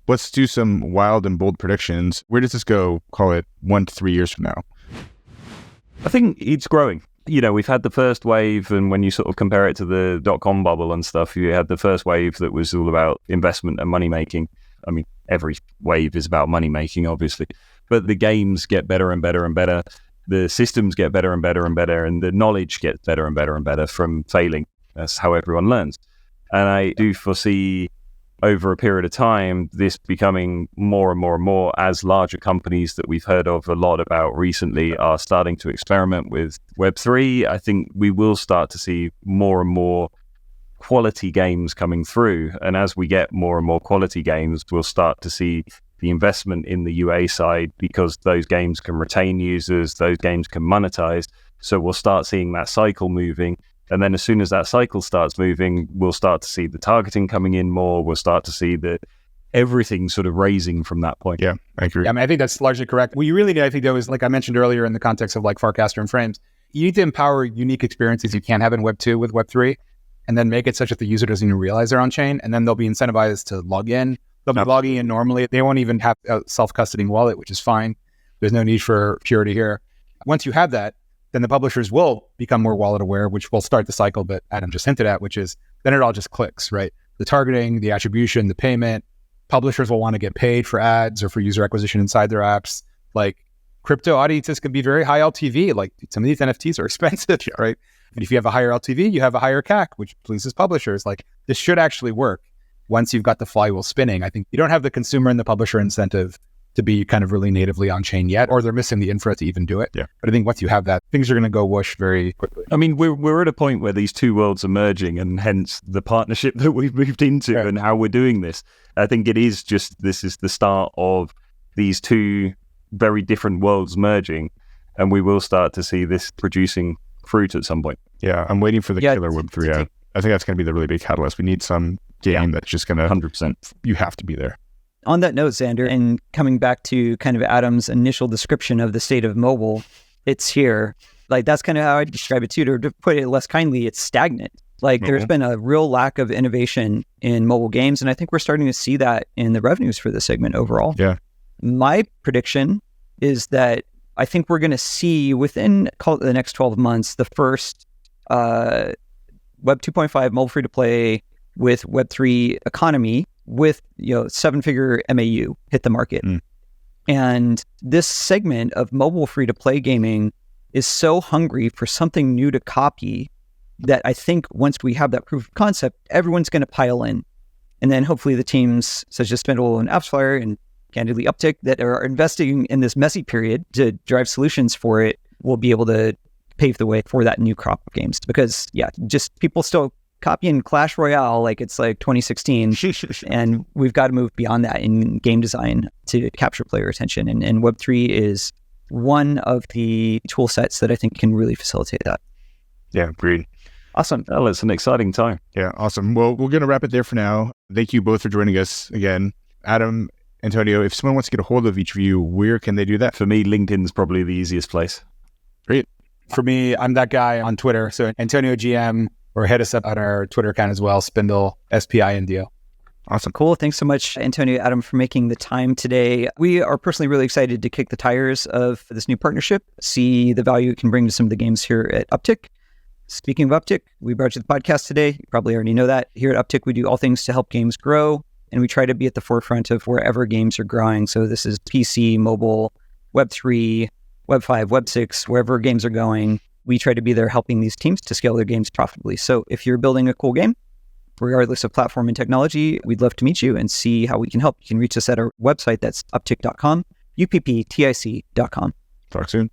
let's do some wild and bold predictions. Where does this go, call it 1 to 3 years from now? I think it's growing. We've had the first wave, and when you sort of compare it to the dot-com bubble and stuff, you had the first wave that was all about investment and money-making. I mean, every wave is about money-making, obviously, but the games get better and better and better. The systems get better and better and better, and the knowledge gets better and better and better from failing. That's how everyone learns. And I do foresee over a period of time, this becoming more and more and more as larger companies that we've heard of a lot about recently are starting to experiment with Web3. I think we will start to see more and more quality games coming through. And as we get more and more quality games, we'll start to see the investment in the UA side, because those games can retain users, those games can monetize. So we'll start seeing that cycle moving. And then as soon as that cycle starts moving, we'll start to see the targeting coming in more. We'll start to see that everything sort of raising from that point. Yeah, I agree. I think that's largely correct. What you really need, I think, though, is like I mentioned earlier in the context of like Farcaster and Frames, you need to empower unique experiences you can't have in Web 2 with Web 3, and then make it such that the user doesn't even realize they're on chain, and then they'll be incentivized to log in. They'll be logging in normally. They won't even have a self-custodying wallet, which is fine. There's no need for purity here. Once you have that, then the publishers will become more wallet aware, which will start the cycle that Adam just hinted at, which is then it all just clicks, right? The targeting, the attribution, the payment. Publishers will want to get paid for ads or for user acquisition inside their apps. Like crypto audiences can be very high LTV. Like some of these NFTs are expensive, right? And if you have a higher LTV, you have a higher CAC, which pleases publishers. Like this should actually work once you've got the flywheel spinning. I think you don't have the consumer and the publisher incentive to be kind of really natively on chain yet, or they're missing the infra to even do it. Yeah. But I think once you have that, things are going to go whoosh very quickly. I mean, we're at a point where these two worlds are merging, and hence the partnership that we've moved into and how we're doing this. I think this is the start of these two very different worlds merging, and we will start to see this producing fruit at some point. Yeah, I'm waiting for the killer Web3. I think that's going to be the really big catalyst. We need some game that's just going to 100%. You have to be there. On that note, Xander, and coming back to kind of Adam's initial description of the state of mobile, it's here. Like, that's kind of how I describe it too. To put it less kindly, it's stagnant. Like, there's been a real lack of innovation in mobile games, and I think we're starting to see that in the revenues for the segment overall. Yeah. My prediction is that I think we're going to see within the next 12 months, the first Web 2.5 mobile free-to-play with Web3 economy with 7-figure MAU hit the market. And this segment of mobile free-to-play gaming is so hungry for something new to copy that I think once we have that proof of concept, everyone's going to pile in. And then hopefully the teams such as Spindl and AppsFlyer and candidly Upptic that are investing in this messy period to drive solutions for it will be able to pave the way for that new crop of games. Because just people still copying Clash Royale like it's like 2016, and we've got to move beyond that in game design to capture player attention. And Web3 is one of the tool sets that I think can really facilitate that. Yeah, agreed. Awesome. Well, it's an exciting time. Yeah, awesome. Well, we're going to wrap it there for now. Thank you both for joining us again. Adam, Antonio, if someone wants to get a hold of each of you, where can they do that? For me, LinkedIn's probably the easiest place. Great. For me, I'm that guy on Twitter. So Antonio GM, or hit us up on our Twitter account as well, Spindl, SPINDL. Awesome. Cool. Thanks so much, Antonio, Adam, for making the time today. We are personally really excited to kick the tires of this new partnership, see the value it can bring to some of the games here at Upptic. Speaking of Upptic, we brought you the podcast today. You probably already know that. Here at Upptic, we do all things to help games grow, and we try to be at the forefront of wherever games are growing. So this is PC, mobile, Web3, Web5, Web6, wherever games are going. We try to be there helping these teams to scale their games profitably. So if you're building a cool game, regardless of platform and technology, we'd love to meet you and see how we can help. You can reach us at our website. That's upptic.com, upptic.com. Talk soon.